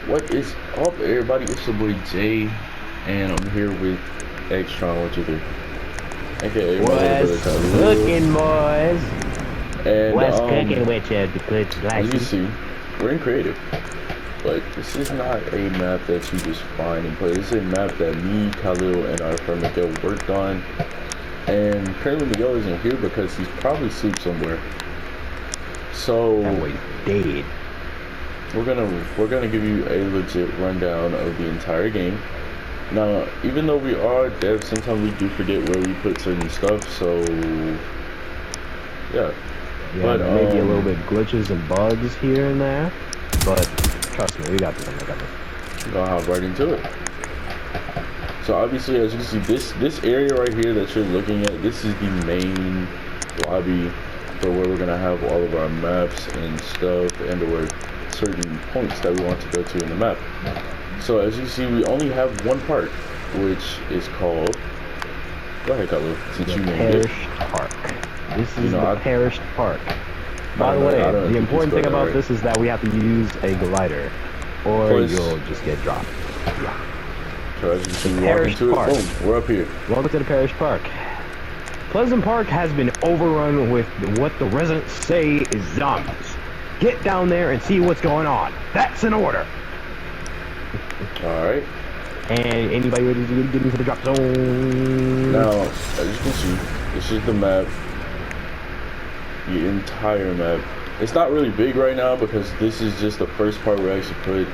What is up, everybody? It's your boy Jay, and I'm here with Xtron 123, aka my little brother What's Khalil. cooking, boys? And What's cooking with you, the good as you glasses? see, we're in creative, but this is not a map that you just find and play. This is a map that me, Khalil, and our friend Miguel worked on. And currently Miguel isn't here because he's probably asleep somewhere. So That boy's dead. we're gonna give you a legit rundown of the entire game. Now, even though we are devs, sometimes we do forget where we put certain stuff, so yeah. Yeah, But there may be a little bit glitches and bugs here and there, but trust me, we got this. we're gonna hop right into it. So obviously, as you can see, this area right here that you're looking at, this is the main lobby for where we're gonna have all of our maps and stuff, and or certain points that we want to go to in the map. So as you see, we only have one part, which is called, go ahead, Khalil, since you The named it. perished park. This is know, the I- perished park. By the I way, don't know if the you important spelled thing that about right. this is that we have to use a glider, or Plus- you'll just get dropped. Yeah. So as you can see, we walk Perished into it, Park. boom, we're up here. Welcome to the Parish Park. Pleasant Park has been overrun with what the residents say is zombies. Get down there and see what's going on. That's an order. Alright, And anybody ready to get into the drop zone? now, as you can see, this is the map, the entire map. It's not really big right now because this is just the first part we actually put.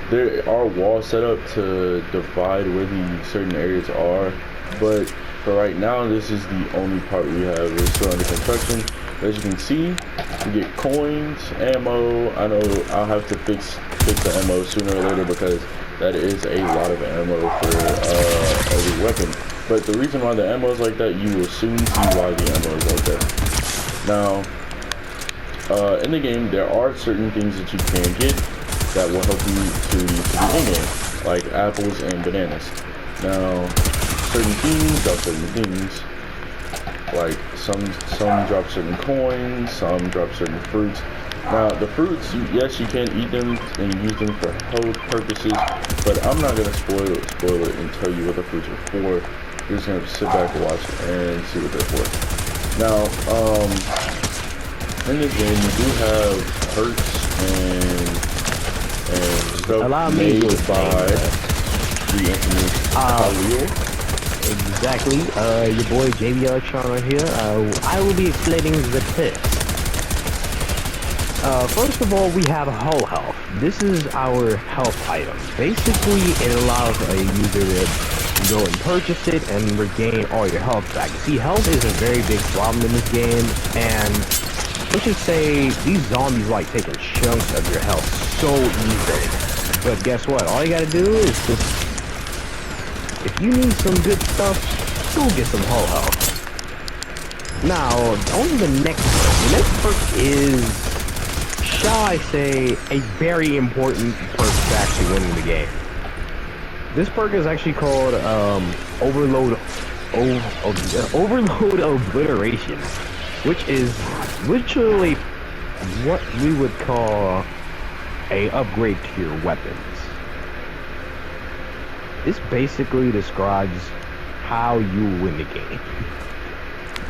There are walls set up to divide where the certain areas are, but for right now, this is the only part we have. We're still under construction. As you can see, we get coins, ammo. I know I'll have to fix the ammo sooner or later because that is a lot of ammo for every weapon. But the reason why the ammo is like that, you will soon see why the ammo is like that. Now, in the game, there are certain things that you can get that will help you to the in-game, like apples and bananas. Now, certain things drop certain things, like some drop certain coins, some drop certain fruits. Now, the fruits, yes, you can eat them and use them for health purposes, but I'm not gonna spoil it and tell you what the fruits are for. You're just gonna sit back and watch and see what they're for. Now, in this game, you do have perks and stuff made by the infamous Khalil. Exactly. Your boy JB Electron here. I will be explaining the tips. First of all, we have Hull Health. This is our health item. Basically, it allows a user to go and purchase it and regain all your health back. See, health is a very big problem in this game, and let's just say these zombies like taking chunks of your health so easily. But guess what? All you gotta do is just, if you need some good stuff, go get some Hull Health. Now, on to the next perk. The next perk is, shall I say, a very important perk to actually winning the game. This perk is actually called Overload Obliteration, which is literally what we would call a upgrade to your weapons. This basically describes how you win the game.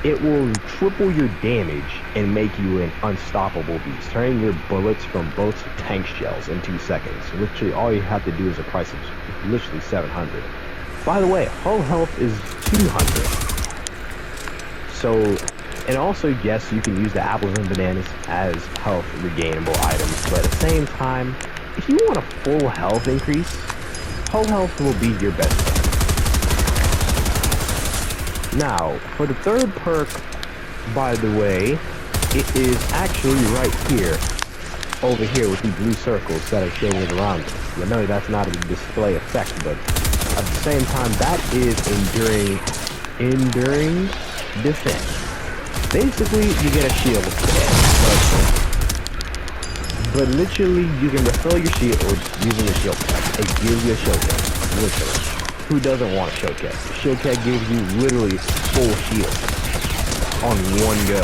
It will triple your damage and make you an unstoppable beast, turning your bullets from both tank shells in 2 seconds. Literally, all you have to do is a price of literally 700. By the way, Hull Health is 200. So, and also, yes, you can use the apples and bananas as health regainable items, but at the same time, if you want a full health increase, Hull Health will be your best bet. Now, for the third perk, by the way, it is actually right here, over here with the blue circles that are showing around it. I know that's not a display effect, but at the same time, that is enduring defense. Basically, you get a shield but literally, you can refill your shield using a shield keg. It gives you a shield keg, literally. Who doesn't want a shield keg? A shield keg gives you literally full shield on one go.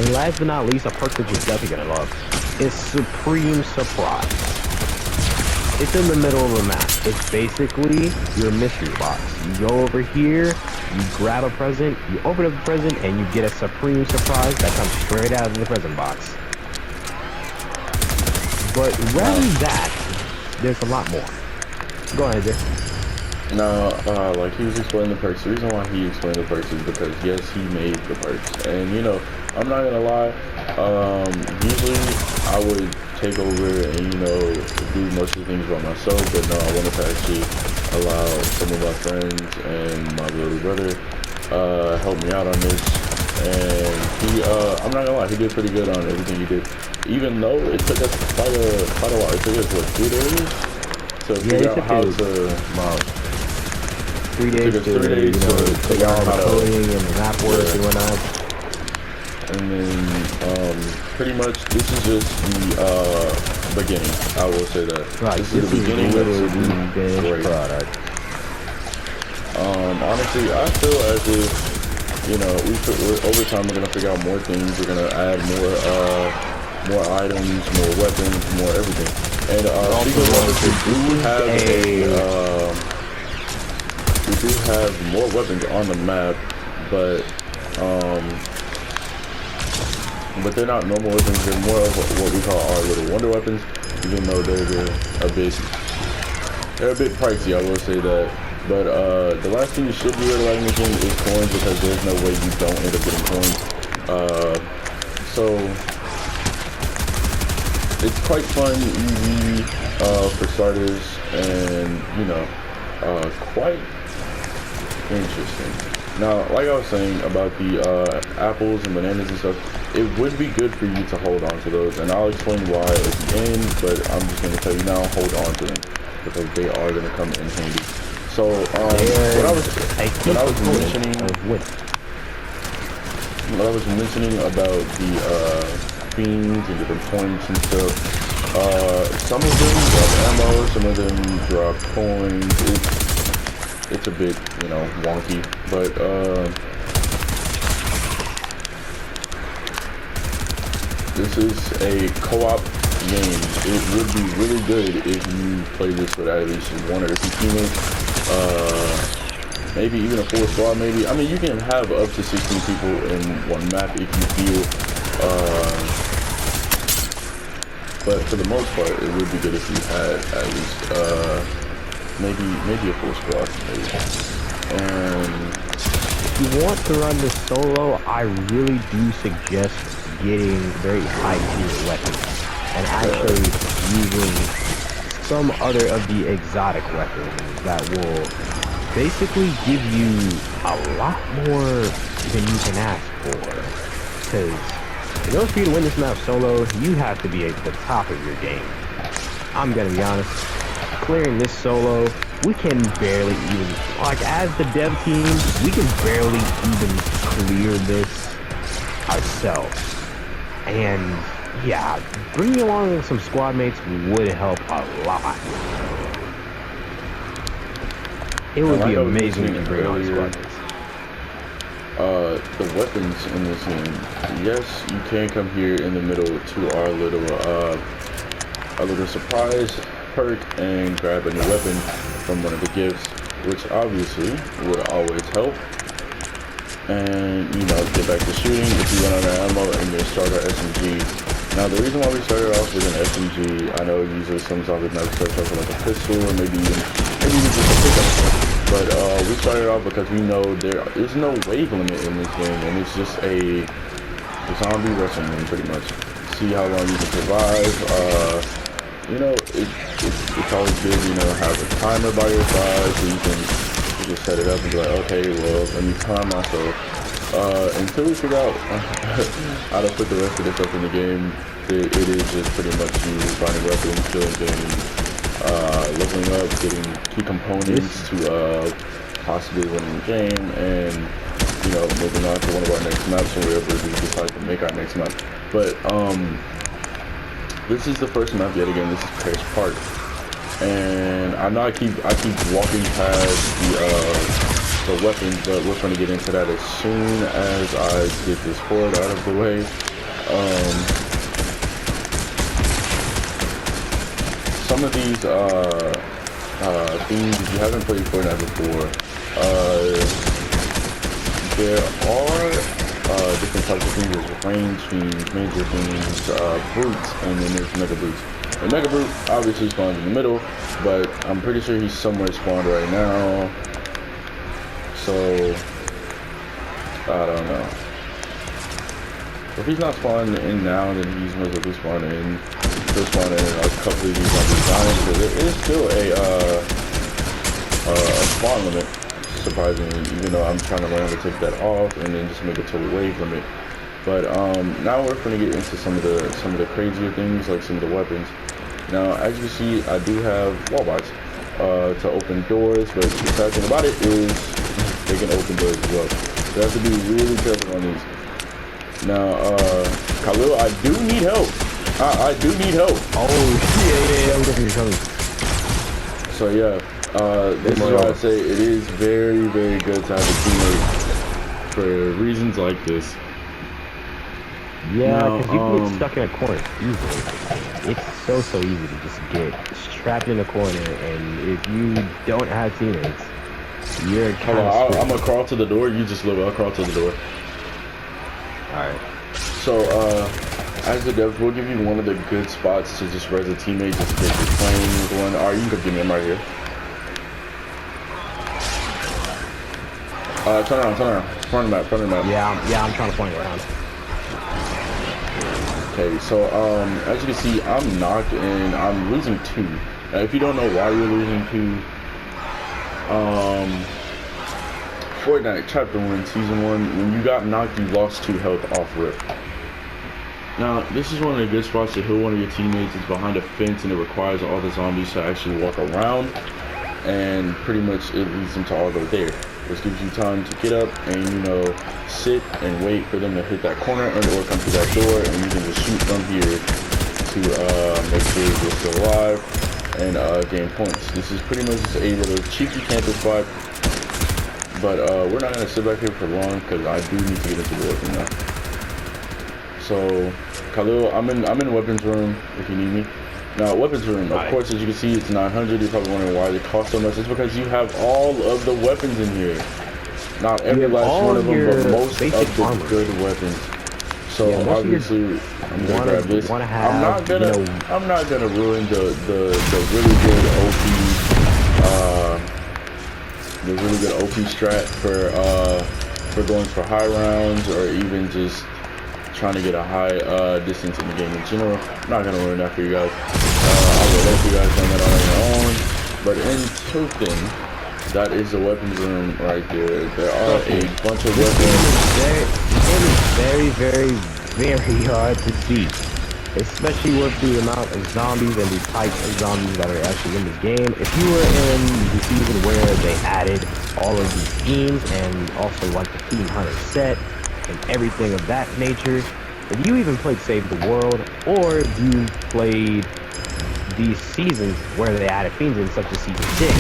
And last but not least, a perk that you're definitely gonna love is Supreme Surprise. It's in the middle of the map. It's basically your mystery box. You go over here, you grab a present, you open up the present, and you get a supreme surprise that comes straight out of the present box. But rather than that, there's a lot more. Go ahead, Jay. No, like he was explaining the perks. The reason why he explained the perks is because yes, he made the perks, and you know, I'm not gonna lie. Usually I would take over and you know do most of the things by myself, but no, I wanted to actually allow some of my friends and my little brother help me out on this. And he, I'm not gonna lie, he did pretty good on everything he did. Even though it took us quite a while. It took us what, 3 days to figure out how to. 3 days to figure out the coding and the map work and whatnot. And then, pretty much, this is just the beginning. I will say that. Right, this is the beginning of the finished product. Honestly, I feel as if, you know, over time we're gonna figure out more things. We're gonna add more items, more weapons, more everything. And speaking of weapons, we do have more weapons on the map, but they're not normal weapons. They're more of what we call our little wonder weapons, even though they're a bit pricey. I will say that. But the last thing you should be utilizing this game is coins, because there's no way you don't end up getting coins. So it's quite fun, easy for starters, and you know, quite interesting. Now, like I was saying about the apples and bananas and stuff, it would be good for you to hold on to those, and I'll explain why at the end, but I'm just going to tell you now, hold on to them, because they are going to come in handy. So, what I was mentioning about the beans and different points and stuff, some of them drop ammo, some of them drop coins. It's a bit, you know, wonky, but this is a co-op game. It would be really good if you play this with at least 1 or 2 teammates, maybe even a full squad. Maybe, I mean, you can have up to 16 people in one map if you feel, but for the most part, it would be good if you had at least maybe a full squad, maybe. And if you want to run this solo, I really do suggest getting very high tier weapons and actually using some other of the exotic weapons that will basically give you a lot more than you can ask for. Because in order for you to win this map solo, you have to be at the top of your game. I'm gonna be honest, clearing this solo, we can barely even, like as the dev team, we can barely even clear this ourselves. And yeah, bringing along some squad mates would help a lot. It would be amazing to bring on squad mates. The weapons in this game, yes, you can come here in the middle to our little surprise perk and grab a new weapon from one of the gifts, which obviously would always help. And you know, get back to shooting if you run out of ammo and your starter SMG. Now the reason why we started off with an SMG, I know usually starts off with like a pistol or maybe even just a pickup. But we started off because we know there is no wave limit in this game, and it's just a zombie wrestling game pretty much. See how long you can survive. You know, it's always good, you know, have a timer by your side so you can just set it up and be like, okay, well, let me time myself. Until we figure out how to put the rest of this up in the game, it is just pretty much you finding weapons, killing things, leveling up, getting key components to possibly winning the game, and you know, moving on to one of our next maps wherever we decide to make our next map. But this is the first map yet again. This is Crash Park, and I know I keep walking past the weapons, but we're going to get into that as soon as I get this horde out of the way. some of these themes, if you haven't played Fortnite before, there are different types of things. There's range themes, major themes, brutes, and then there's mega brutes. The mega brute obviously spawns in the middle, but I'm pretty sure he's somewhere spawned right now. So I don't know. If he's not spawning in now, then he's most likely spawning in. Still spawning in a couple of these like designs, because there is still a spawn limit. Surprisingly, even though I'm trying to learn to take that off and then just make a total wave limit. But now we're gonna get into some of the crazier things, like some of the weapons. Now, as you can see, I do have wall bots to open doors, but the sad thing about it is they can open doors as well. So you have to be really careful on these. Now, Khalil, I do need help. I do need help. Oh, yeah. So yeah, this is why I say it is very, very good to have a teammate for reasons like this. Yeah, because you can get stuck in a corner easily. It's so easy to just get trapped in a corner, and if you don't have teammates, you're kind of screwed. I'm gonna crawl to the door. You just look. I'll crawl to the door. Alright. So, as the devs, we'll give you one of the good spots to just res a teammate just in case you're playing with one. Alright, you can give me him right here. Turn around. Front of the map. Yeah, I'm trying to point around. Okay, so, as you can see, I'm knocked and I'm losing 2. Now, if you don't know why you're losing 2, Fortnite Chapter 1, Season 1, when you got knocked, you lost 2 health off rip. Now, this is one of the good spots to heal one of your teammates. It's behind a fence, and it requires all the zombies to actually walk around, and pretty much it leads them to all go there. This gives you time to get up and, you know, sit and wait for them to hit that corner or come through that door, and you can just shoot from here to make sure you're still alive and gain points. This is pretty much just a little cheeky camper spot. But we're not gonna sit back here for long because I do need to get into the weapon now. So, Khalil, I'm in the weapons room if you need me. Now, weapons room, of course, as you can see, it's 900. You're probably wondering why they cost so much. It's because you have all of the weapons in here. Not every last one of them, but most of the good weapons. So yeah, obviously, I'm gonna grab this. I'm not gonna ruin the really good OP strat for going for high rounds or even just trying to get a high distance in the game in general. I'm not gonna ruin that for you guys. I will let you guys know that on your own. But in token, that is the weapons room right there. There are a bunch of weapons. It is very, very hard to see, especially with the amount of zombies and the types of zombies that are actually in this game. If you were in the season where they added all of these themes and also like the Theme Hunter set and everything of that nature, if you even played Save the World, or if you played these seasons where they added themes in, such as Season 6,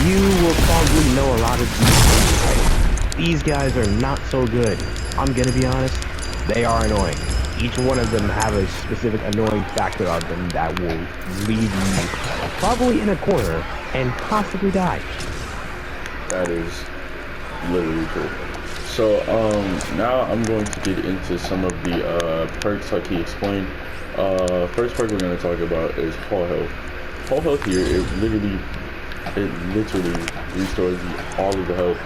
you will probably know a lot of these things, right? These guys are not so good. I'm gonna be honest, they are annoying. Each one of them have a specific annoying factor of them that will leave you probably in a corner and possibly die. That is literally true. So now I'm going to get into some of the perks like he explained. First perk we're going to talk about is Full Health. Full Health here, it literally restores all of the health.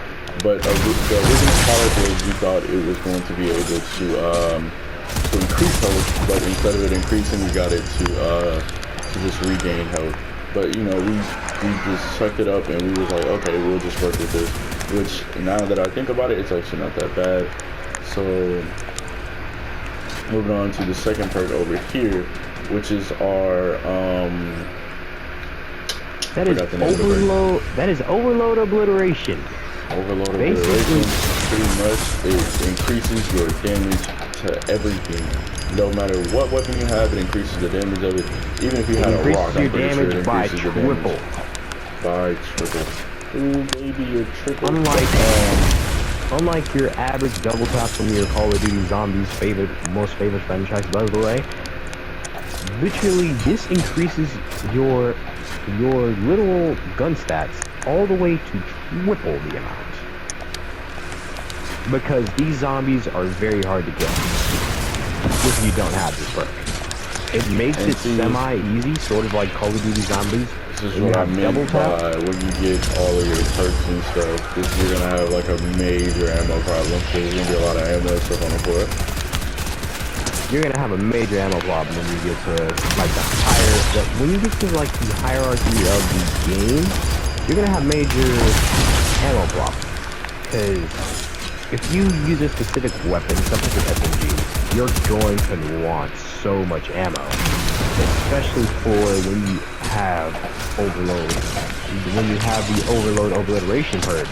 But the original product was we thought it was going to be able to increase health, but instead of it increasing, we got it to just regain health. But you know, we just sucked it up and we was like, okay, we'll just work with this. Which now that I think about it, it's actually not that bad. So moving on to the second perk over here, which is our that is overload obliteration. Overload obliteration, pretty much it increases your damage to everything. No matter what weapon you have, it increases the damage of it. Even if you had a rock, I'm pretty sure it increases your damage by triple. Ooh, baby, you're triple. Unlike your average double tap from your Call of Duty Zombies most favorite franchise, by the way, literally, this increases your little gun stats all the way to triple the amount. Because these zombies are very hard to kill if you don't have this perk. It makes it semi-easy, sort of like Call of Duty Zombies. This is what I meant by when you get all of your perks and stuff. You're gonna have like a major ammo problem. There's gonna be a lot of ammo stuff on the floor. You're gonna have a major ammo problem when you get to like when you get to like the hierarchy of the game. You're gonna have major ammo problems because if you use a specific weapon, such as an SMG, you're going to want so much ammo, especially for when you have overload. When you have the overload obliteration perk,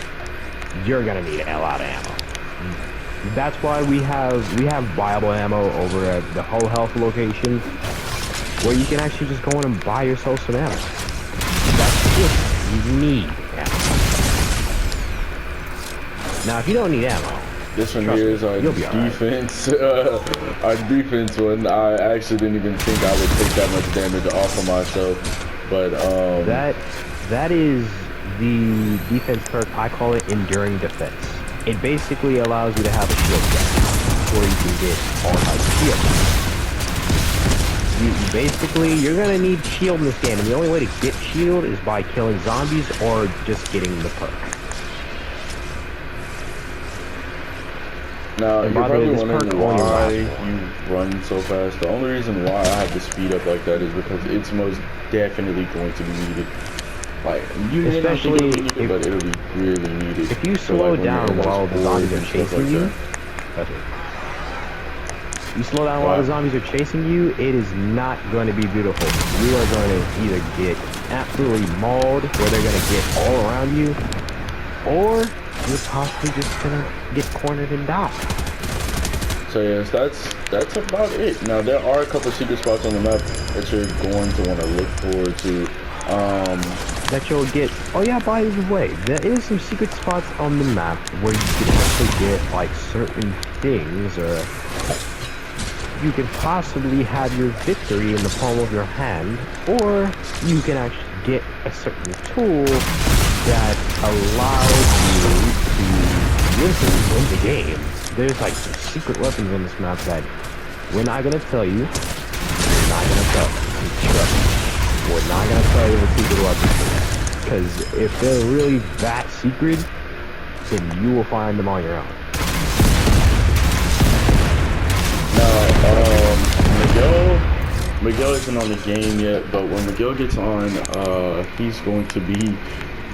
you're gonna need a lot of ammo. That's why we have viable ammo over at the whole health location, where you can actually just go in and buy yourself some ammo. That's it. You need ammo. Now, if you don't need ammo, this one here is our defense. Our defense one. I actually didn't even think I would take that much damage off of myself, but that is the defense perk. I call it enduring defense. It basically allows you to have a shield set where you can get all types of shield. You're gonna need shield in this game, and the only way to get shield is by killing zombies or just getting the perk. Now, you're probably wondering why you run so fast. The only reason why I have to speed up like that is because it's most definitely going to be needed. Like, you especially needed, but it'll be really needed. If you slow down while the zombies are chasing you, that's it. You slow down while the zombies are chasing you, it is not going to be beautiful. You are going to either get absolutely mauled, where they're going to get all around you, or you're possibly just gonna get cornered and die. So yes, that's about it. Now there are a couple secret spots on the map that you're going to want to look forward to. That you'll get. Oh yeah, by the way, there is some secret spots on the map where you can actually get like certain things, or you can possibly have your victory in the palm of your hand, or you can actually get a certain tool that allows you to win the game. There's like some secret weapons on this map that we're not gonna tell you. We're not gonna tell you. Trust me. We're not gonna tell you the secret weapons, because if they're really that secret, then you will find them on your own. Now, Miguel isn't on the game yet, but when Miguel gets on, he's going to be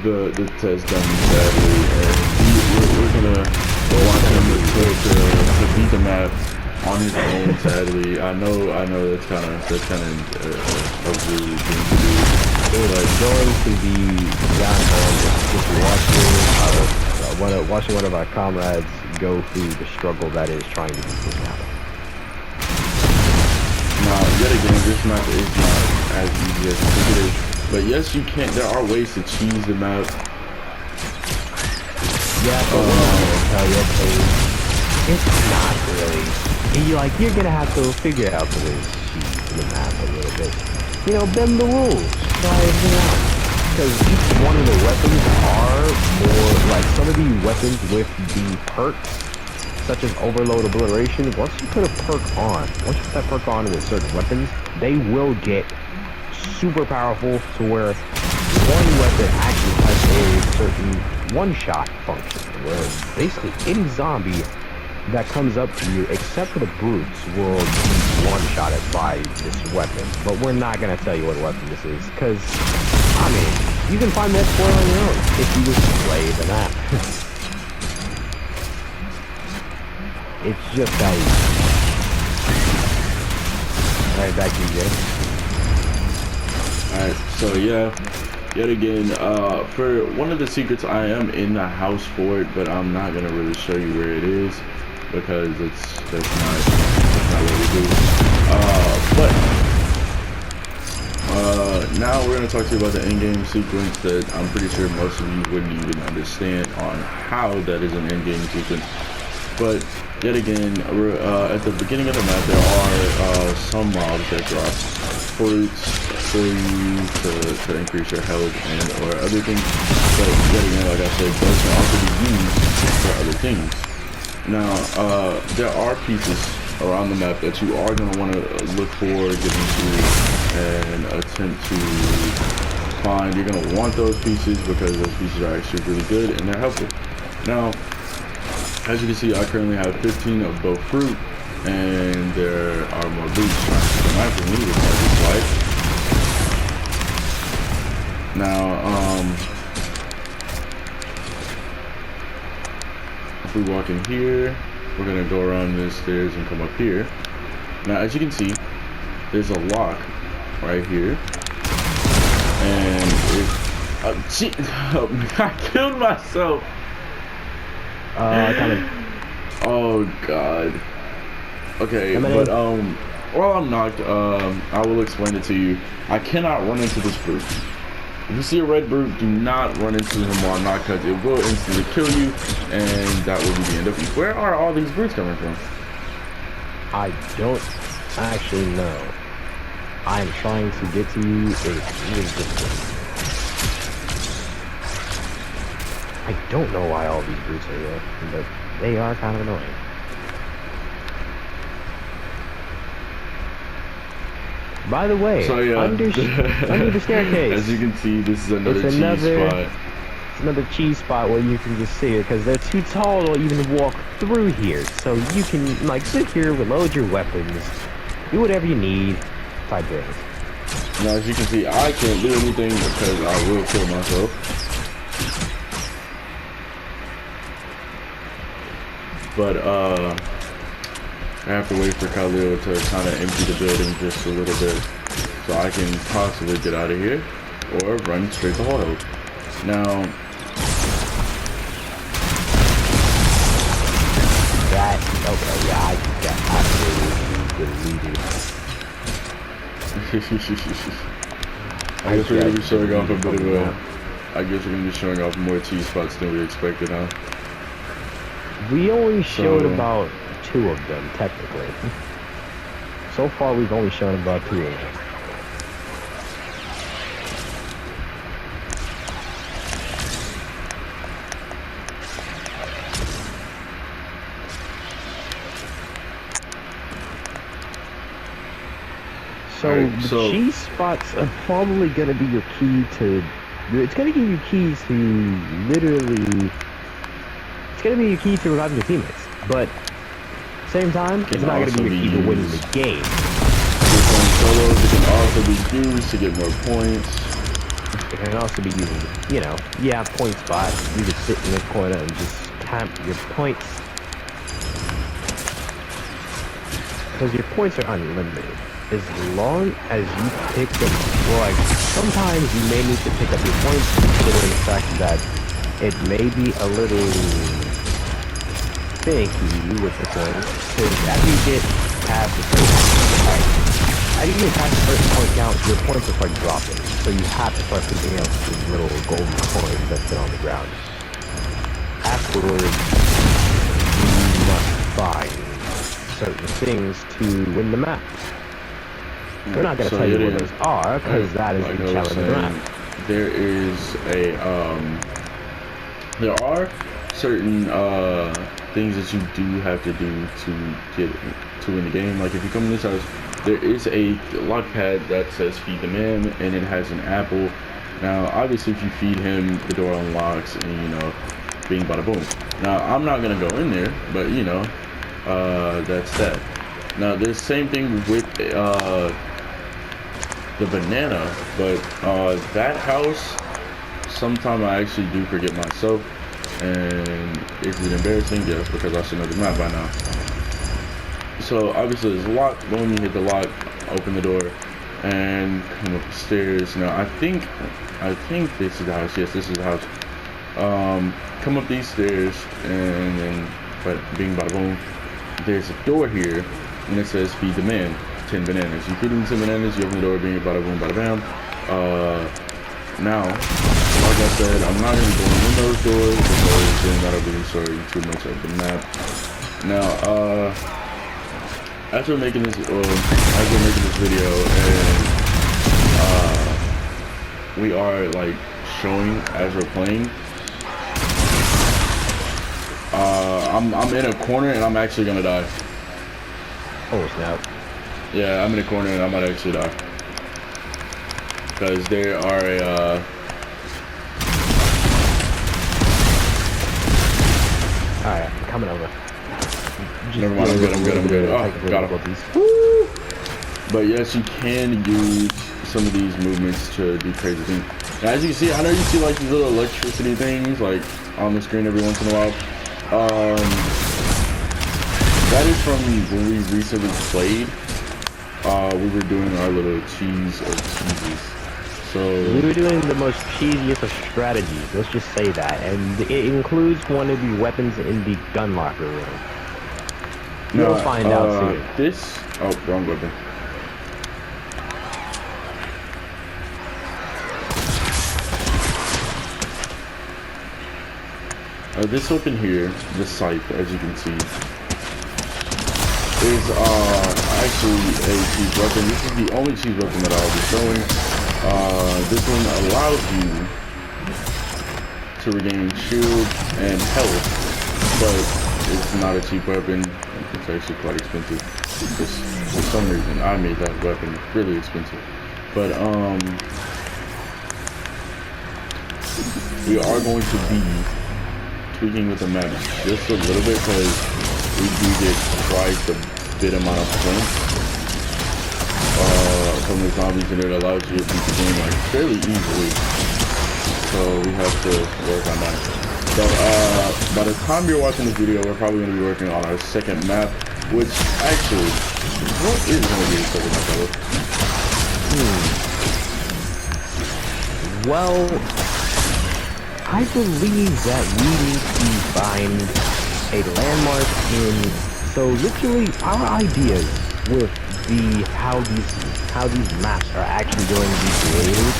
the test dummy, sadly, and we're gonna want him to beat the map on his own, sadly. I know that's kind of a rude thing to do. It's going to be down just watching one of our comrades go through the struggle that is trying to beat this map. Now, yet again, this map is not as easy as you think it is. But yes, you can. There are ways to cheese the map. Yeah, but it's not really. You're gonna have to figure out the way to cheese the map a little bit. You know, bend the rules. Try everything out. Because each one of the weapons are more like some of the weapons with the perks, such as overload obliteration. Once you put that perk on with certain weapons, they will get super powerful to where one weapon actually has a certain one-shot function, where basically any zombie that comes up to you, except for the brutes, will be one-shotted by this weapon. But we're not going to tell you what weapon this is, because, I mean, you can find that spoiler on your own if you just play the map. It's just that easy. Alright, back to you, Jay. Alright, so yeah, yet again, for one of the secrets, I am in the house for it, but I'm not gonna really show you where it is because that's not what we do. Now we're gonna talk to you about the in-game sequence that I'm pretty sure most of you wouldn't even understand on how that is an in-game sequence. But yet again, at the beginning of the map, there are some mobs that drop fruits for you to increase your health and or other things. But yet again, like I said, those can also be used for other things. Now, there are pieces around the map that you are going to want to look for, get into, and attempt to find. You're going to want those pieces because those pieces are actually really good and they're helpful. Now, as you can see, I currently have 15 of both fruit, and there are more boots trying to come after me, which I dislike. Now, if we walk in here, we're gonna go around the stairs and come up here. Now, as you can see, there's a lock right here, and I killed myself. Oh God. Okay, but while I'm knocked, I will explain it to you. I cannot run into this brute. If you see a red brute, do not run into him while knocked, because it will instantly kill you, and that will be the end of you. Where are all these brutes coming from? I don't actually know. I'm trying to get to you. It's really difficult. I don't know why all these brutes are there, but they are kind of annoying. By the way, so, yeah, under the staircase, as you can see, this is another cheese spot. It's another cheese spot where you can just sit here because they're too tall to even walk through here. So you can like sit here, reload your weapons, do whatever you need, type things. Now, as you can see, I can't do anything because I will kill myself. But I have to wait for Khalil to kind of empty the building just a little bit so I can possibly get out of here or run straight to Auto. Now, that, okay, yeah, I got absolutely deleted. I guess we're going to be showing off a bit of a, I guess we're going to be showing off more cheese spots than we expected, huh? We only showed about 2 of them, technically. So far, we've only shown about 2 of them. So, the cheese spots are probably going to be your key to... It's going to give you keys to literally... It's going to be your key to reviving your teammates. But... same time, it's not going to be your key to winning the game. Solos, it can also be used to get more points. It can also be used, you know, yeah, point spot. You just sit in the corner and just camp your points. Because your points are unlimited. As long as you pick up, well, like, sometimes you may need to pick up your points, considering the fact that it may be a little finicky with the points, because after you get past the first point count, your points will start dropping. So you have to start picking up these little golden coins that sit on the ground. Afterwards, you must find certain things to win the map. We're not going to tell you what those are, because that is the challenge of the map. There is a, there are certain, things that you do have to do to get to win the game. Like if you come in this house, there is a lock pad that says feed the man, and it has an apple. Now obviously if you feed him, the door unlocks, and you know, bing bada boom. Now I'm not gonna go in there, but you know, that's that. Now there's the same thing with the banana, but that house, sometime I actually do forget myself. And is it embarrassing? Yes, because I should know the map by now. So obviously there's a lock. Boom, you hit the lock, open the door, and come up the stairs. Now I think this is the house. Yes, this is the house. Come up these stairs, and then, but bing bada boom, there's a door here, and it says feed the man 10 bananas. You feed him 10 bananas, you open the door, bing bada boom, bada bam. Now, like I said, I'm not going to be going in those doors because then that'll really show you too much of the map. Now, after making this video and we are like showing as we're playing. I'm in a corner and I'm actually gonna die. Oh snap. Yeah, I'm in a corner and I might actually die. Because there are a, Alright, I'm coming over. never mind, I'm good. Oh, got him. Woo! But yes, you can use some of these movements to do crazy things. Now, as you can see, I know you see like these little electricity things like on the screen every once in a while. That is from when we recently played. We were doing our little cheese of cheeses. So we were doing the most cheesiest of strategies, let's just say that, and it includes one of the weapons in the gun locker room. You'll find out soon. This, oh, wrong weapon. This weapon here, the scythe, as you can see, is actually a cheese weapon. This is the only cheese weapon that I'll be showing. This one allows you to regain shield and health, but it's not a cheap weapon. It's actually quite expensive. Because for some reason, I made that weapon really expensive. But we are going to be tweaking with the map just a little bit because we do get quite a bit amount of points from the zombies, and it allows you to beat the game like fairly easily. So we have to work on that. So by the time you're watching this video, we're probably going to be working on our second map, which actually, what is going to be the second map? Well, I believe that we need to find a landmark in, so literally our ideas with how these maps are actually going to be created.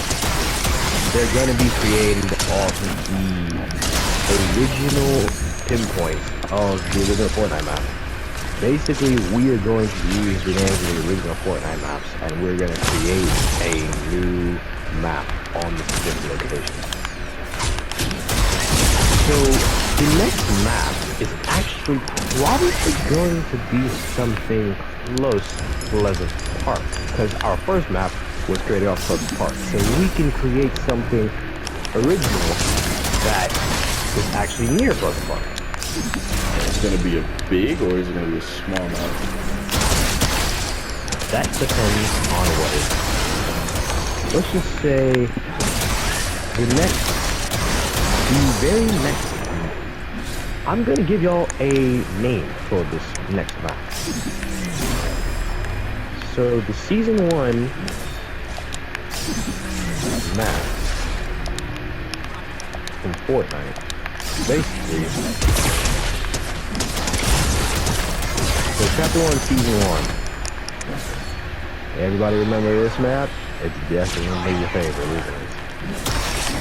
They're going to be created off of the original pinpoints of the original Fortnite map. Basically, we are going to use the names of the original Fortnite maps, and we're going to create a new map on the specific location. So, the next map is actually probably going to be something close to Pleasant Park, because our first map was created off Pleasant Park. So we can create something original that is actually near Pleasant Park. Is it going to be a big or is it going to be a small map? That depends on what it is. Let's just say the very next one, I'm going to give y'all a name for this next map. So the season 1 map from Fortnite, basically, so chapter 1, season 1. Everybody remember this map? It's definitely your favorite, isn't it?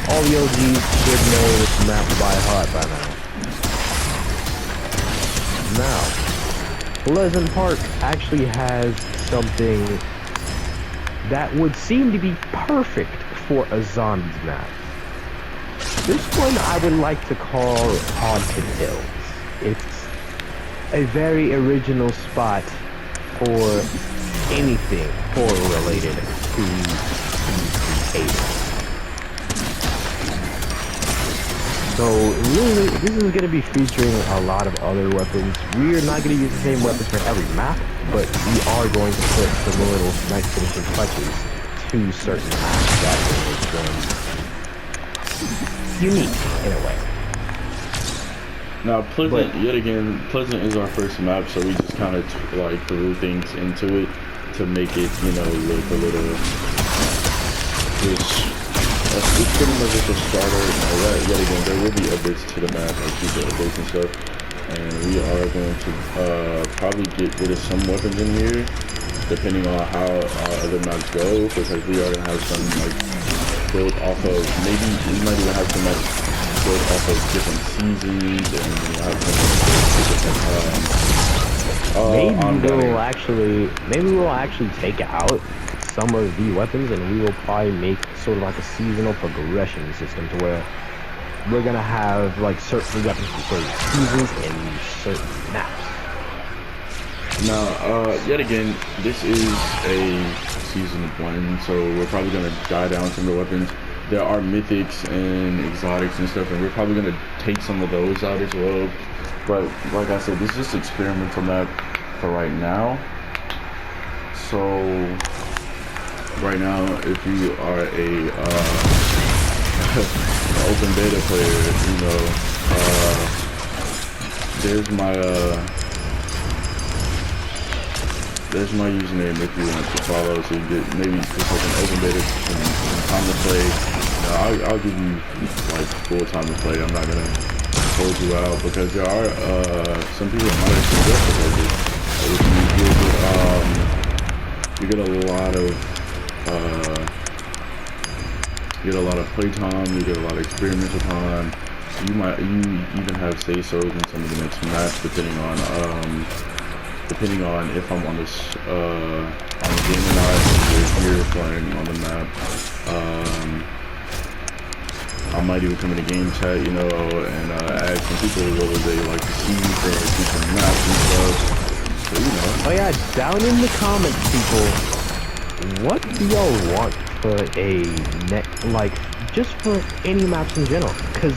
All the OGs should know this map by heart by now. Now, Pleasant Park actually has something that would seem to be perfect for a zombies map. This one I would like to call Haunted Hills. It's a very original spot for anything horror related to creative. So really, this is going to be featuring a lot of other weapons. We are not going to use the same weapons for every map, but we are going to put some little nice finishing touches to certain maps that will make them unique in a way. Now, Pleasant, yet again, Pleasant is our first map, so we just kind of like threw things into it to make it, you know, look a little rich. It's pretty much just a starter. Yet again, there will be updates to the map, like future updates and stuff. And we are going to probably get rid of some weapons in here, depending on how other maps go, because we are going to have some like built off of, maybe we might even have some like built off of different seasons, and we have some different maybe we'll actually take out some of the weapons, and we will probably make sort of like a seasonal progression system to where we're gonna have like certain weapons for certain seasons and certain maps. Now, yet again, this is a season 1, so we're probably gonna die down some of the weapons. There are mythics and exotics and stuff, and we're probably gonna take some of those out as well. But like I said, this is just experimental map for right now. So right now, if you are a open beta player, you know, there's my username if you want to follow, so you get maybe just like an open beta, some time to play. I'll give you like full time to play. I'm not gonna hold you out because there are some people that might actually get it. You get a lot of play time. You get a lot of experimental time. You even have say so in some of the next maps, depending on if I'm on this on the game or not. If you're playing on the map, I might even come in the game chat, you know, and ask some people what would they like to see for different maps and stuff. So, you know. Oh yeah, down in the comments, people, what do y'all want for a just for any maps in general? Because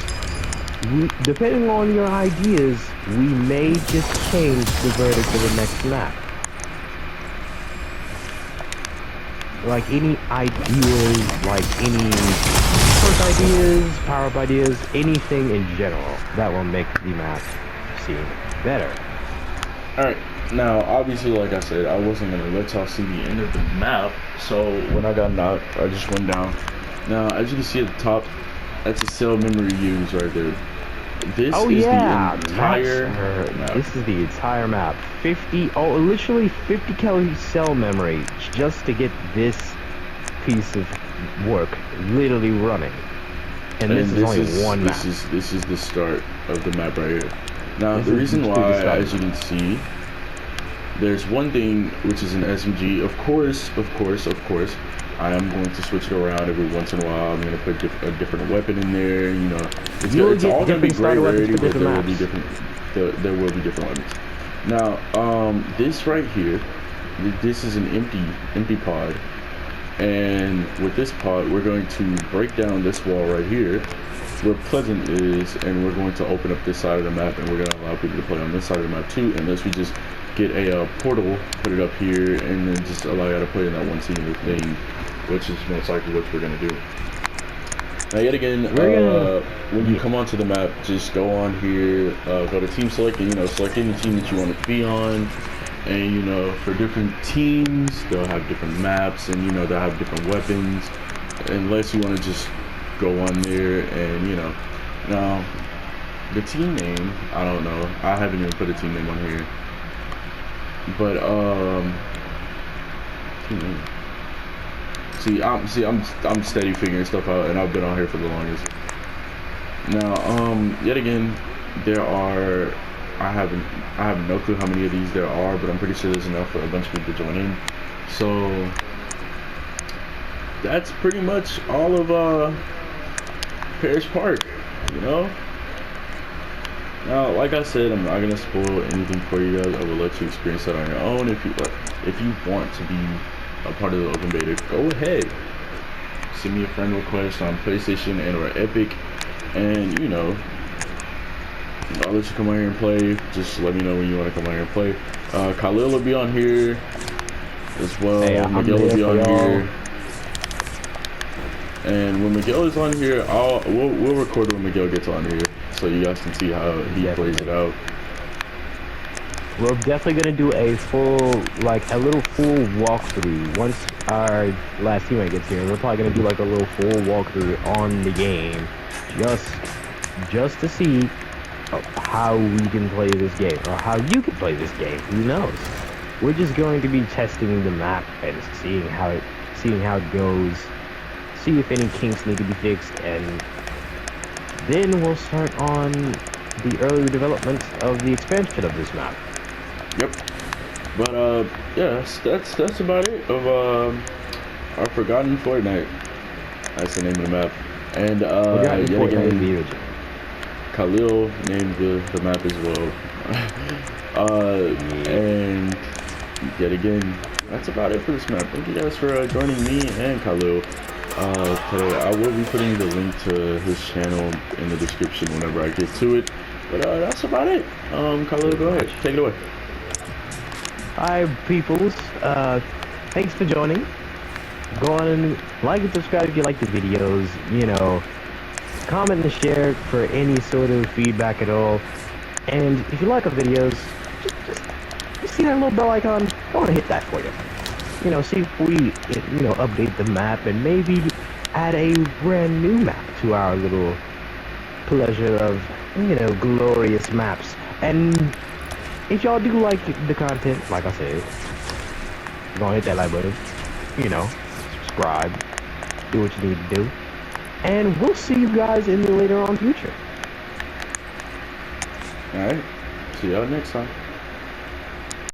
depending on your ideas, we may just change the verdict of the next map. Like any ideas, like any perk ideas, power-up ideas, anything in general that will make the map seem better. Alright, now obviously like I said, I wasn't going to let y'all see the end of the map, so when I got knocked, I just went down. Now, as you can see at the top, that's a cell memory used right there. This is the entire map. This is the entire map. Literally 50 calorie cell memory just to get this piece of work literally running. And this is only one map. This is the start of the map right here. Now, the reason why, as you can see, there's one thing which is an SMG. Of course, I am going to switch it around every once in a while. I'm going to put a different weapon in there. You know, it's all going to be great rarity, but there will be different. There will be different weapons. Now, this right here, this is an empty pod, and with this pod, we're going to break down this wall right here, where Pleasant is, and we're going to open up this side of the map, and we're going to allow people to play on this side of the map too, unless we just get a portal, put it up here, and then just allow you to play in that one singular thing, which is most likely what we're going to do. Now yet again, when you come onto the map, just go on here, go to team select, and you know, select any team that you want to be on, and you know, for different teams, they'll have different maps, and you know, they'll have different weapons, unless you want to just go on there, and you know, now, the team name, I don't know, I haven't even put a team name on here, but, team name. I'm steady figuring stuff out, and I've been on here for the longest. Now, yet again, there are, I have no clue how many of these there are, but I'm pretty sure there's enough for a bunch of people to join in. So that's pretty much all of Parish Park, you know. Now, like I said, I'm not gonna spoil anything for you guys. I will let you experience that on your own. If you want to be a part of the open beta, go ahead, send me a friend request on PlayStation and or Epic, and you know, I'll let you come on here and play. Just let me know when you want to come on here and play. Khalil will be on here as well. Hey, Miguel will be on here, and when Miguel is on here, we'll record when Miguel gets on here, so you guys can see how he plays it out. We're definitely gonna do a a little full walkthrough once our last teammate gets here. We're probably gonna do like a little full walkthrough on the game, just to see how we can play this game, or how you can play this game. Who knows? We're just going to be testing the map and seeing how it goes, see if any kinks need to be fixed, and then we'll start on the early development of the expansion of this map. Yep. But yeah, that's about it of our Forgotten Fortnite. That's the name of the map. And Forgotten yet Fortnite again, village. Khalil named the map as well. And yet again, that's about it for this map. Thank you guys for joining me and Khalil today. I will be putting the link to his channel in the description whenever I get to it. But that's about it. Khalil, go ahead, take it away. Hi, peoples. Thanks for joining. Go on and like and subscribe if you like the videos. You know, comment and share for any sort of feedback at all. And if you like our videos, just see that little bell icon. Go on and hit that for you. You know, see if we, you know, update the map and maybe add a brand new map to our little pleasure of, you know, glorious maps. And if y'all do like the content, like I said, go on and hit that like button. You know, subscribe, do what you need to do, and we'll see you guys in the later on future. All right, see y'all next time.